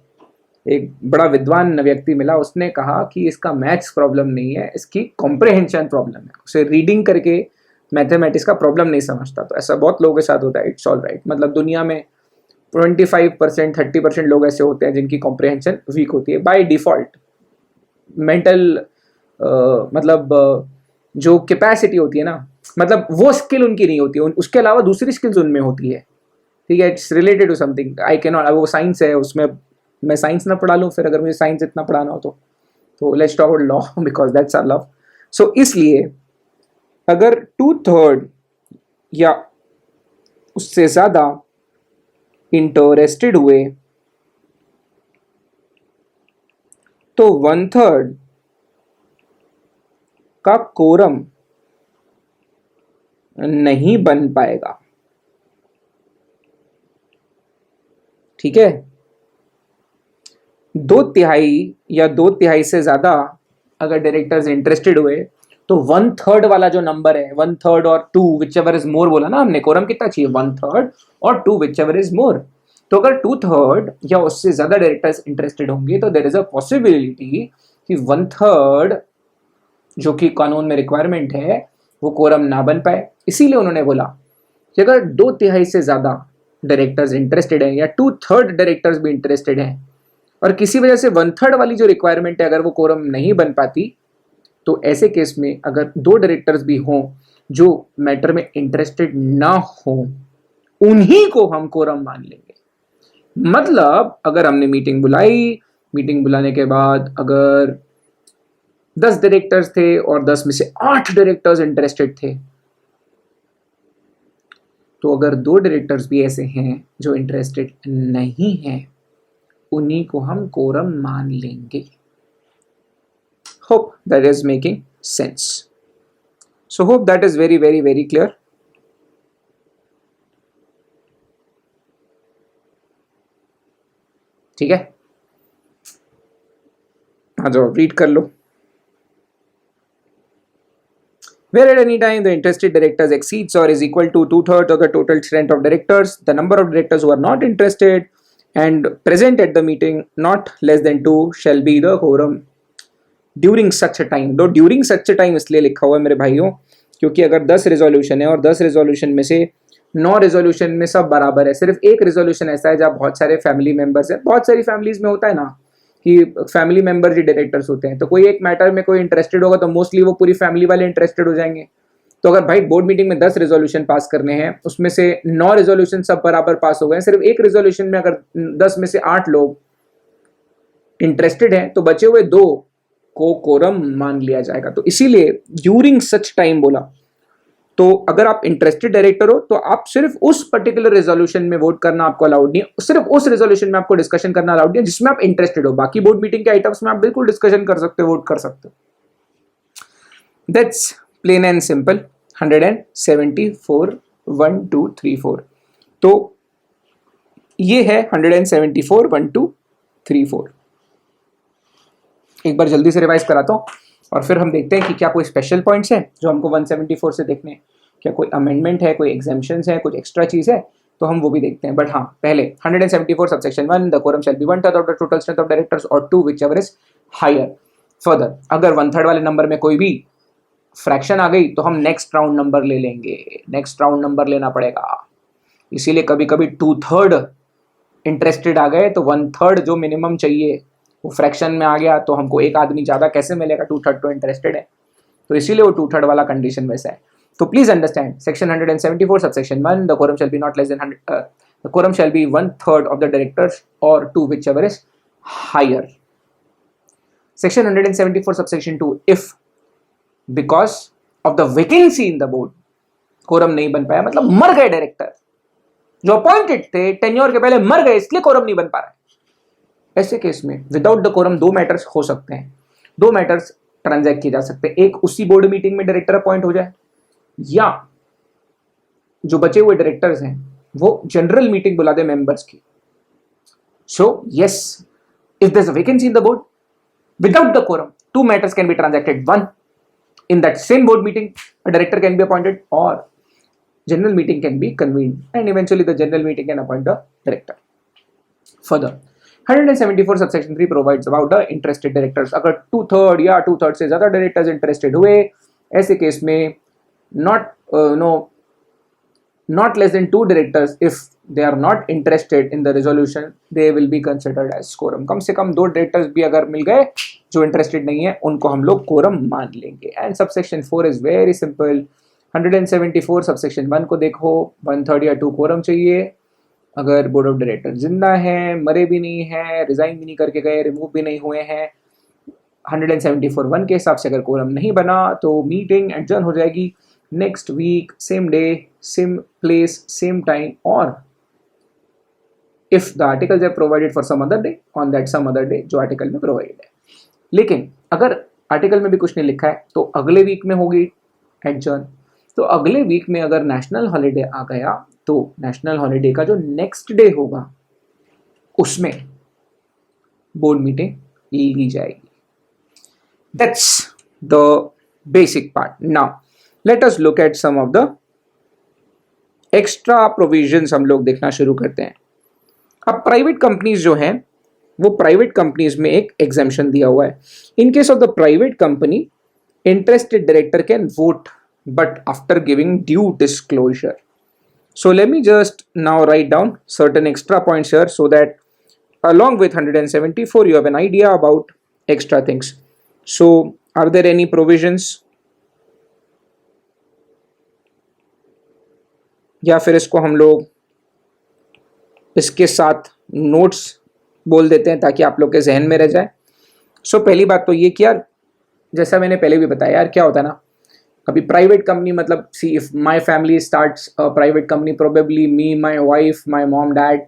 एक बड़ा विद्वान व्यक्ति मिला, उसने कहा कि इसका मैथ्स प्रॉब्लम नहीं है, इसकी कॉम्प्रिहेंशन प्रॉब्लम है, उसे रीडिंग करके मैथमेटिक्स का प्रॉब्लम नहीं समझता। तो ऐसा बहुत लोगों के साथ होता है, इट्स ऑल राइट। मतलब दुनिया में 25% 30% लोग ऐसे होते हैं जिनकी कॉम्प्रिहेंशन वीक होती है बाय डिफॉल्ट। मेंटल मतलब जो कैपेसिटी होती है ना, मतलब वो स्किल उनकी नहीं होती है, उसके अलावा दूसरी स्किल्स उनमें होती है, ठीक है। It's related to something I can not, वो साइंस है, उसमें मैं साइंस ना पढ़ा लूँ फिर, अगर मुझे साइंस इतना पढ़ाना हो तो let's talk about law because that's our love. So इसलिए अगर 2/3 या उससे ज़्यादा इंटरेस्टेड हुए तो 1/3 का कोरम नहीं बन पाएगा, ठीक है। 2/3 या 2/3 से ज्यादा अगर डायरेक्टर्स इंटरेस्टेड हुए तो 1/3 वाला जो नंबर है, 1/3 और 2 विच एवर इज मोर बोला ना हमने, कोरम कितना चाहिए 1/3 और 2 विच एवर इज मोर। तो अगर 2/3 या उससे ज्यादा डायरेक्टर्स इंटरेस्टेड होंगे तो देयर इज अ पॉसिबिलिटी कि 1/3 जो कि कानून में रिक्वायरमेंट है वो कोरम ना बन पाए। इसीलिए उन्होंने बोला कि अगर 2/3 से ज्यादा डायरेक्टर्स इंटरेस्टेड हैं या 2/3 डायरेक्टर्स भी इंटरेस्टेड हैं और किसी वजह से 1/3 वाली जो रिक्वायरमेंट है अगर वो कोरम नहीं बन पाती, तो ऐसे केस में अगर 2 डायरेक्टर्स भी हों जो मैटर में इंटरेस्टेड ना हो, उन्हीं को हम कोरम मान लेंगे। मतलब अगर हमने मीटिंग बुलाई, मीटिंग बुलाने के बाद अगर 10 डायरेक्टर्स थे और 10 में से 8 डायरेक्टर्स इंटरेस्टेड थे, तो अगर 2 डायरेक्टर्स भी ऐसे हैं जो इंटरेस्टेड नहीं हैं, उन्हीं को हम कोरम मान लेंगे। Hope that is making sense. So hope that is very very very clear. ठीक है, आ जाओ रीड कर लो। Where at any time the interested directors exceeds or is equal to 2/3 of the total strength of directors, the number of directors who are not interested and present at the meeting not less than 2 shall be the quorum during such time. दो during such time इसलिए लिखा हुआ है मेरे भाइयों क्योंकि अगर 10 resolution है और 10 रेजोल्यूशन में से 9 रेजोल्यूशन में सब बराबर है, सिर्फ एक रेजोल्यूशन ऐसा है जहाँ बहुत सारे फैमिली मेंबर्स हैं। बहुत सारी फैमिलीज में होता है ना कि फैमिली मेंबर्स ही डायरेक्टर्स होते हैं, तो कोई एक मैटर में कोई इंटरेस्टेड होगा तो मोस्टली वो पूरी फैमिली वाले इंटरेस्टेड हो जाएंगे। तो अगर भाई बोर्ड मीटिंग में 10 रेजोल्यूशन पास करने हैं, उसमें से 9 रेजोल्यूशन सब बराबर पास हो गए, सिर्फ एक रेजोल्यूशन में अगर 10 में से 8 लोग इंटरेस्टेड हैं तो बचे हुए 2 को कोरम मान लिया जाएगा। तो इसीलिए ड्यूरिंग सच टाइम बोला। तो अगर आप इंटरेस्टेड डायरेक्टर हो तो आप सिर्फ उस पर्टिकुलर रेजोल्यूशन में वोट करना आपको अलाउड नहीं है, सिर्फ उस रेजोल्यूशन में आपको डिस्कशन करना अलाउड नहीं है जिसमें आप इंटरेस्टेड हो। बाकी बोर्ड मीटिंग के आइटम्स में आप बिल्कुल डिस्कशन कर सकते हो, वोट कर सकते हो। That's plain and simple. 174 1 2 3 4। तो ये है 174 1 2 3 4। एक बार जल्दी से रिवाइज कराता हूँ और फिर हम देखते हैं कि क्या कोई स्पेशल पॉइंट्स हैं जो हमको 174 से देखने हैं, क्या कोई अमेंडमेंट है, कोई एग्जेम्पशंस है, कुछ एक्स्ट्रा चीज़ है, तो हम वो भी देखते हैं। बट हाँ, पहले 174 subsection 1 the quorum shall be 1/3 of the total strength of directors और 2 whichever is higher. Further अगर 1/3 वाले नंबर में कोई भी फ्रैक्शन आ गई तो हम नेक्स्ट राउंड नंबर ले लेंगे, नेक्स्ट राउंड नंबर लेना पड़ेगा। इसीलिए कभी कभी 2/3 इंटरेस्टेड आ गए तो 1/3 जो मिनिमम चाहिए वो फ्रैक्शन में आ गया, तो हमको एक आदमी ज़्यादा कैसे मिलेगा, 2/3 तो इंटरेस्टेड है, तो इसीलिए वो 2/3 वाला कंडीशन वैसा है। तो please understand section 174 subsection 1 the quorum shall be not less than the quorum shall be 1/3 of the directors और 2 whichever is higher. Section 174 subsection 2 if because of the vacancy in the board quorum नहीं बन पाया, मतलब मर गए director जो appointed थे tenure के पहले मर गए, इसलिए कोरम नहीं बन पा रहा है। ऐसे केस में विदाउट द कोरम 2 मैटर्स हो सकते हैं, 2 मैटर्स ट्रांजैक्ट किए जा सकते हैं। एक उसी बोर्ड मीटिंग में डायरेक्टर अपॉइंट हो जाए, या जो बचे हुए डायरेक्टर्स हैं वो जनरल मीटिंग बुला दे मेंबर्स की. So yes, if there's a vacancy in the board, without the quorum, two matters can be transacted. One, in that same board meeting, a director can be appointed, or general meeting can be convened, and eventually the general meeting can appoint the director. Further, 174 subsection 3 provides about the interested directors. अगर 2/3 या 2/3 से ज़्यादा directors interested हुए, ऐसे case में not less than 2 directors, if they are not interested in the resolution, they will be considered as quorum. कम से कम 2 directors भी अगर मिल गए जो interested नहीं है, उनको हम लोग quorum मान लेंगे. And subsection 4 is very simple. 174 subsection 1 को देखो, 1/3 या 2 quorum चाहिए. अगर बोर्ड ऑफ डायरेक्टर जिंदा है, मरे भी नहीं है, रिजाइन भी नहीं करके गए, रिमूव भी नहीं हुए हैं, 174(1) के हिसाब से अगर कोरम नहीं बना तो मीटिंग एडजर्न हो जाएगी next week, same day, same place, same time, और if the articles are provided for some other day, on that some other day जो आर्टिकल में प्रोवाइडेड है. लेकिन अगर आर्टिकल में भी कुछ नहीं लिखा है तो अगले वीक में होगी एडजर्न. तो अगले वीक में अगर नेशनल हॉलीडे आ गया तो नेशनल हॉलीडे का जो नेक्स्ट डे होगा उसमें बोर्ड मीटिंग ली जाएगी. That's the basic part. Now let us look at some of the extra provisions. हम लोग देखना शुरू करते हैं. अब प्राइवेट कंपनीज जो हैं वो प्राइवेट कंपनीज में एक एग्जेम्पशन दिया हुआ है. In case of the private company, interested director can vote but after giving due disclosure. So let me just now write down certain extra points here so that along with 174 you have an idea about extra things. So are there any provisions? या फिर इसको हम लोग इसके साथ notes बोल देते हैं ताकि आप लोग के जहन में रह जाए. सो पहली बात तो ये कि यार जैसा मैंने पहले भी बताया यार, क्या होता है ना, अभी प्राइवेट कंपनी मतलब see if my family starts a private company, probably me, my wife, my mom, dad,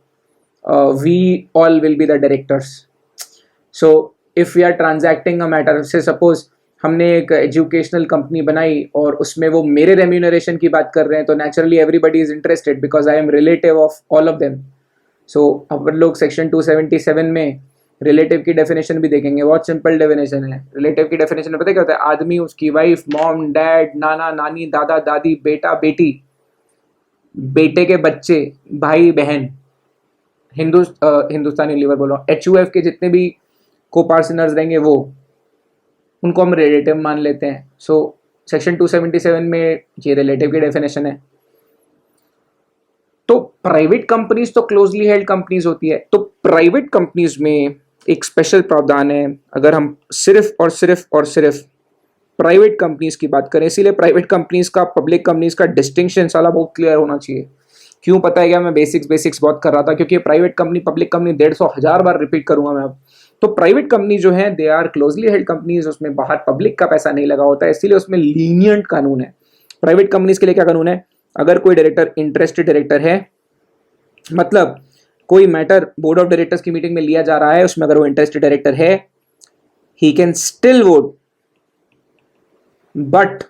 we all will be the directors. So if we are transacting a matter, say suppose हमने एक educational company बनाई और उसमें वो मेरे remuneration की बात कर रहे हैं, तो naturally everybody is interested because I am relative of all of them. So अपन लोग सेक्शन 277 में रिलेटिव की डेफिनेशन भी देखेंगे. बहुत सिंपल डेफिनेशन है. रिलेटिव की डेफिनेशन में पता क्या होता है? आदमी, उसकी वाइफ, मॉम, डैड, नाना, नानी, दादा, दादी, बेटा, बेटी, बेटे के बच्चे, भाई, बहन, हिंदुस्तानी लीवर बोलो, HUF के जितने भी को पार्टनर्स रहेंगे वो, उनको हम रिलेटिव मान लेते हैं. सो सेक्शन 277 में ये रिलेटिव की डेफिनेशन है. तो प्राइवेट कंपनीज तो क्लोजली हेल्ड कंपनीज होती है. तो प्राइवेट कंपनीज में एक स्पेशल प्रावधान है. अगर हम सिर्फ और सिर्फ प्राइवेट कंपनीज की बात करें, इसीलिए प्राइवेट कंपनीज का पब्लिक कंपनीज का डिस्टिंक्शन साला बहुत क्लियर होना चाहिए. क्यों पता है क्या? मैं बेसिक्स बहुत कर रहा था क्योंकि प्राइवेट कंपनी, पब्लिक कंपनी 150,000 बार रिपीट करूंगा मैं अब. तो प्राइवेट कंपनी जो है they are closely held companies, उसमें बाहर पब्लिक का पैसा नहीं लगा होता है, इसीलिए उसमें लीनियंट कानून है. प्राइवेट कंपनीज के लिए क्या कानून है? अगर कोई डायरेक्टर इंटरेस्टेड डायरेक्टर है, मतलब कोई मैटर बोर्ड ऑफ डायरेक्टर्स की मीटिंग में लिया जा रहा है, उसमें अगर वो इंटरेस्टेड डायरेक्टर है, he can still vote but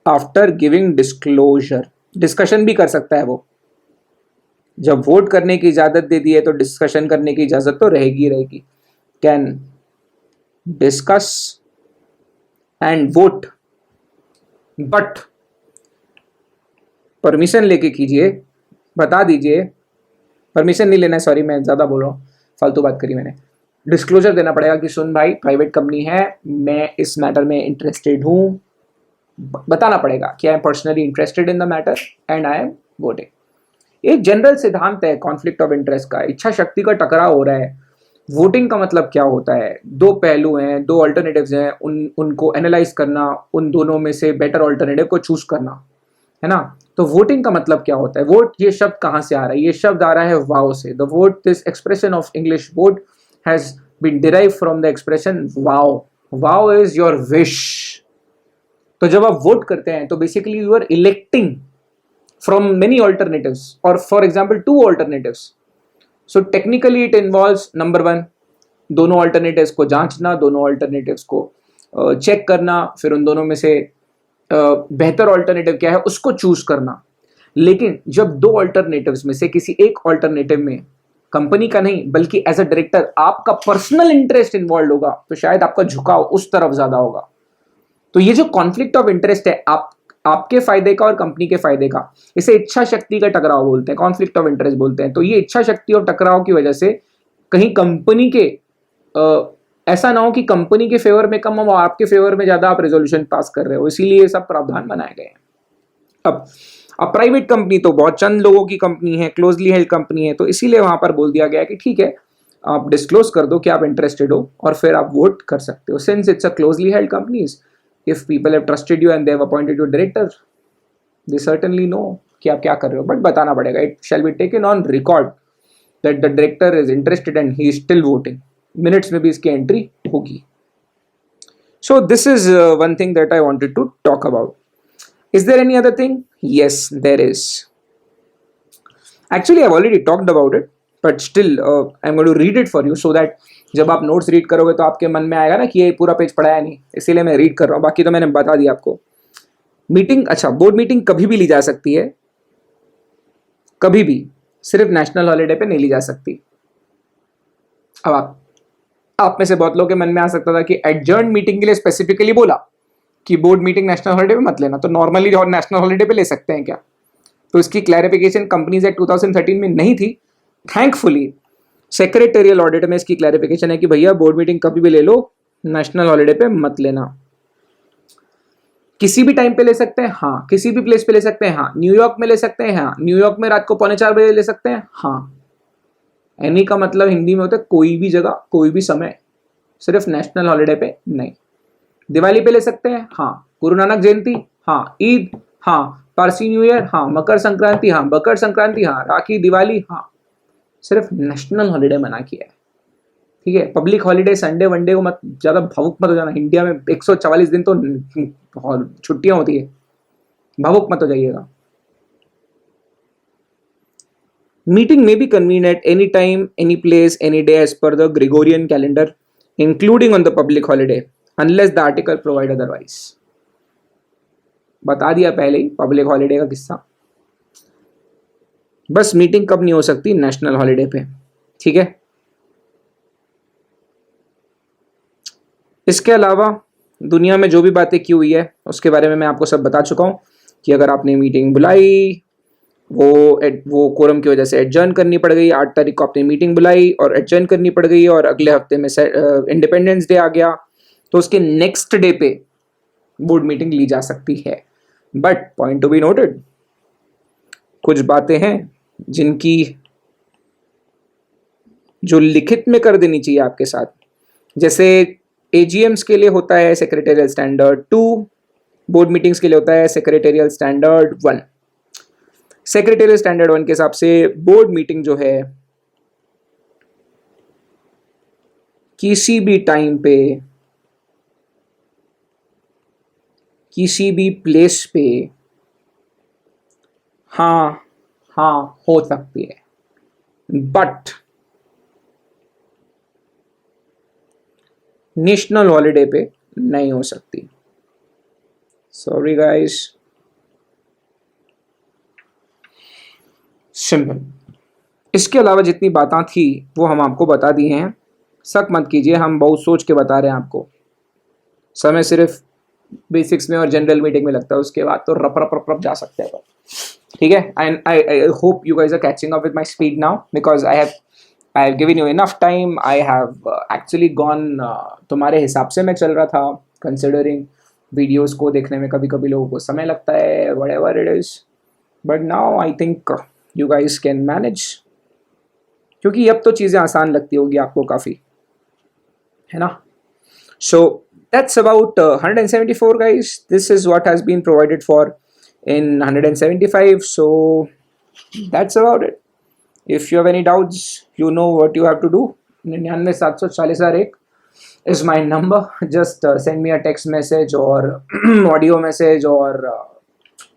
after giving disclosure. Discussion भी कर सकता है वो. जब वोट करने की इजाजत दे दी है तो डिस्कशन करने की इजाजत तो रहेगी. Can discuss and vote but permission लेके कीजिए. बता दीजिए, परमिशन नहीं लेना है, सॉरी मैं ज़्यादा बोल रहा हूँ, फालतू बात करी मैंने. डिस्क्लोजर देना पड़ेगा कि सुन भाई, प्राइवेट कंपनी है, मैं इस मैटर में इंटरेस्टेड हूँ. बताना पड़ेगा कि I am personally interested in the matter and I am voting. एक जनरल सिद्धांत है कॉन्फ्लिक्ट ऑफ इंटरेस्ट का. इच्छा शक्ति का टकराव हो रहा है. वोटिंग का मतलब क्या होता है? दो पहलू हैं, दो ऑल्टरनेटिव्स हैं, उनको एनालाइज करना, उन दोनों में से बेटर ऑल्टरनेटिव को चूज करना, है ना. तो वोटिंग का मतलब क्या होता है? वोट, ये शब्द कहाँ से आ रहा है? ये शब्द आ रहा है वाव से. The vote, this expression of English vote has been derive from the expression vow. Vow is your wish. तो जब आप वोट करते हैं तो basically you are electing from many alternatives, और for example 2 alternatives. So technically it involves number 1, दोनों alternatives को जांचना, दोनों ऑल्टरनेटिव्स को चेक करना, फिर उन दोनों में से बेहतर ऑल्टरनेटिव क्या है उसको चूज करना. लेकिन जब दो ऑल्टरनेटिव्स में से किसी एक ऑल्टरनेटिव में कंपनी का नहीं बल्कि एज अ डायरेक्टर आपका पर्सनल इंटरेस्ट इन्वॉल्व होगा तो शायद आपका झुकाव उस तरफ ज्यादा होगा। तो ये जो कॉन्फ्लिक्ट ऑफ इंटरेस्ट है आपके फायदे का और कंपनी के फायदे का, इसे इच्छा शक्ति का टकराव बोलते हैं, कॉन्फ्लिक्ट ऑफ इंटरेस्ट बोलते हैं। तो ये इच्छा शक्ति और टकराव की वजह से कहीं कंपनी के ऐसा ना हो कि कंपनी के फेवर में कम हो आपके फेवर में ज्यादा आप रेजोल्यूशन पास कर रहे हो, इसीलिए ये सब प्रावधान बनाए गए हैं। अब प्राइवेट कंपनी तो बहुत चंद लोगों की कंपनी है, क्लोजली हेल्ड कंपनी है, तो इसीलिए वहां पर बोल दिया गया कि ठीक है आप डिस्क्लोज कर दो कि आप इंटरेस्टेड हो और फिर आप वोट कर सकते हो। Since it's a closely held companies, if people have trusted you and they have appointed you director, they certainly know कि आप क्या कर रहे हो, बट बताना पड़ेगा। It shall be taken on record that the director is interested and he is still voting. Minutes में भी इसकी एंट्री होगी। So this is one thing that I wanted to talk about. Is there any other thing? Yes, there is. Actually, I've already talked about it, but still, I'm going to read it for you so that जब आप notes read करोगे तो आपके मन में आएगा ना कि ये पूरा पेज पढ़ा है नहीं, इसीलिए मैं रीड कर रहा हूँ। बाकी तो मैंने बता दिया आपको। मीटिंग, अच्छा, बोर्ड मीटिंग कभी भी ली जा सकती है, कभी भी, सिर्फ नेशनल हॉलीडे पे नहीं ली जा सकती। अब आप में से बहुत लोगों के मन में आ सकता था कि एडजर्न मीटिंग के लिए स्पेसिफिकली बोला कि बोर्ड मीटिंग नेशनल हॉलीडे पे मत लेना, तो नॉर्मली नेशनल हॉलीडे पे ले सकते हैं क्या? तो इसकी क्लैरिफिकेशन कंपनीज एक्ट 2013 में नहीं थी। थैंकफुली सेक्रेटेरियल ऑडिट में इसकी क्लैरिफिकेशन है कि भैया बोर्ड मीटिंग कभी भी ले लो, नेशनल हॉलीडे पे मत लेना। किसी भी टाइम पे ले सकते हैं, हाँ। किसी भी प्लेस पे ले सकते हैं, हाँ। न्यूयॉर्क में ले सकते हैं, हाँ। न्यूयॉर्क में रात को 3:45 ले सकते हैं, हाँ। एनी का मतलब हिंदी में होता है कोई भी जगह, कोई भी समय, सिर्फ नेशनल हॉलीडे पे नहीं। दिवाली पे ले सकते हैं, हाँ। गुरु नानक जयंती, हाँ। ईद, हाँ। पारसी न्यू ईयर, हाँ। मकर संक्रांति, हाँ। मकर संक्रांति, हाँ। राखी, दिवाली, हाँ। सिर्फ नेशनल हॉलीडे मना किया है, ठीक है। पब्लिक हॉलीडे संडे वनडे को मत, ज्यादा भावुक मत हो जाना। इंडिया में 144 दिन तो छुट्टियां होती है, भावुक मत हो जाइएगा। मीटिंग में be convene at any time, any place, any day as per the Gregorian calendar, including on the public holiday, unless the article provide otherwise. बता दिया पहले ही पब्लिक हॉलीडे का किस्सा। बस मीटिंग कब नहीं हो सकती? नेशनल हॉलीडे पे, ठीक है। इसके अलावा दुनिया में जो भी बातें की हुई है उसके बारे में मैं आपको सब बता चुका हूं कि अगर आपने मीटिंग बुलाई, वो कोरम की वजह से एडजर्न करनी पड़ गई। 8 तारीख को आपने मीटिंग बुलाई और एडजर्न करनी पड़ गई और अगले हफ्ते में इंडिपेंडेंस डे आ गया, तो उसके नेक्स्ट डे पे बोर्ड मीटिंग ली जा सकती है। But point to be noted, कुछ बातें हैं जिनकी जो लिखित में कर देनी चाहिए आपके साथ। जैसे एजीएम्स के लिए होता है सेक्रेटेरियल स्टैंडर्ड 2, बोर्ड मीटिंग्स के लिए होता है सेक्रेटेरियल स्टैंडर्ड 1। सेक्रेटेरियल स्टैंडर्ड 1 के हिसाब से बोर्ड मीटिंग जो है किसी भी टाइम पे, किसी भी प्लेस पे हाँ हो सकती है, बट नेशनल हॉलीडे पे नहीं हो सकती। Sorry guys, simple. इसके अलावा जितनी बातें थी वो हम आपको बता दी हैं। शक मत कीजिए, हम बहुत सोच के बता रहे हैं आपको। समय सिर्फ बेसिक्स में और जनरल मीटिंग में लगता है, उसके बाद तो रप रप रप रप जा सकते हैं, ठीक है। And I hope you guys are catching up with my speed now, because I have given you enough time. I have actually gone, तुम्हारे हिसाब से मैं चल रहा था, कंसिडरिंग वीडियोस को देखने में कभी कभी लोगों को समय लगता है, whatever it is, but now I think you guys can manage, क्योंकि अब तो चीज़ें आसान लगती होगी आपको काफ़ी, है ना। So that's about 174 guys. This is what has been provided for in 175. So that's about it. If you have any doubts, you know what you have to do. 99744001 is my number. Just send me a text message or audio message, or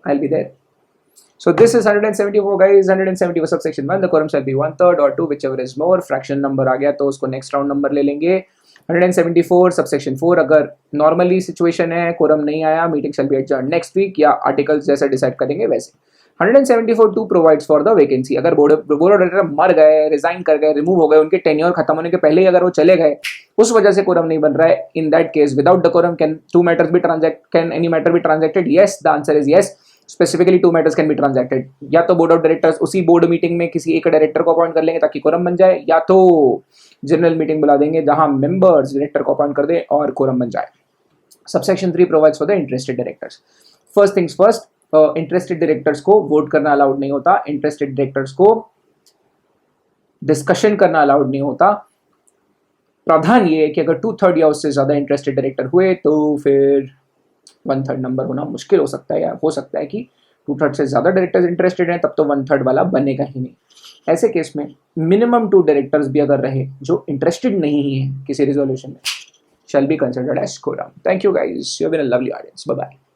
I'll be there. So this is 174 guys. 174 subsection 1, the quorum shall be 1/3 or 2, whichever is more. Fraction number आ गया तो उसको next round number ले लेंगे। 174 subsection 4, अगर normally situation है, quorum नहीं आया, meeting shall be adjourn next week, या आर्टिकल्स जैसे डिसाइड करेंगे वैसे। 174(2) प्रोवाइड्स फॉर द वैकेंसी। अगर बोर्ड ऑफ डायरेक्टर मर गए, रिजाइन कर गए, रिमूव हो गए, उनके टेन्योर खत्म होने के पहले ही अगर वो चले गए, उस वजह से कोरम नहीं बन रहा है, in that case without the quorum can any matter be transacted? Yes, the answer is yes. Specifically 2 matters can be transacted. या तो बोर्ड ऑफ डायरेक्टर्स उसी बोर्ड मीटिंग में किसी एक डायरेक्टर को अपॉइंट कर लेंगे ताकि कोरम बन जाए, या तो जनरल मीटिंग बुला देंगे जहां मेंबर्स डायरेक्टर को अपॉइंट कर दे और कोरम बन जाए। Subsection 3 provides for the interested directors. First things first, interested directors को वोट करना अलाउड नहीं होता, इंटरेस्टेड डायरेक्टर्स को डिस्कशन करना अलाउड नहीं होता। प्रावधान ये है कि अगर 2/3 या उससे ज्यादा इंटरेस्टेड डायरेक्टर हुए तो फिर 1/3 नंबर होना मुश्किल हो सकता है, या हो सकता है कि 2/3 से ज्यादा डायरेक्टर्स इंटरेस्टेड हैं, तब तो 1/3 वाला बनेगा ही नहीं। ऐसे केस में मिनिमम 2 डायरेक्टर्स भी अगर रहे जो इंटरेस्टेड नहीं है किसी रिजोल्यूशन में, shall be considered as quorum. Thank you guys. You have been a lovely audience. Bye bye.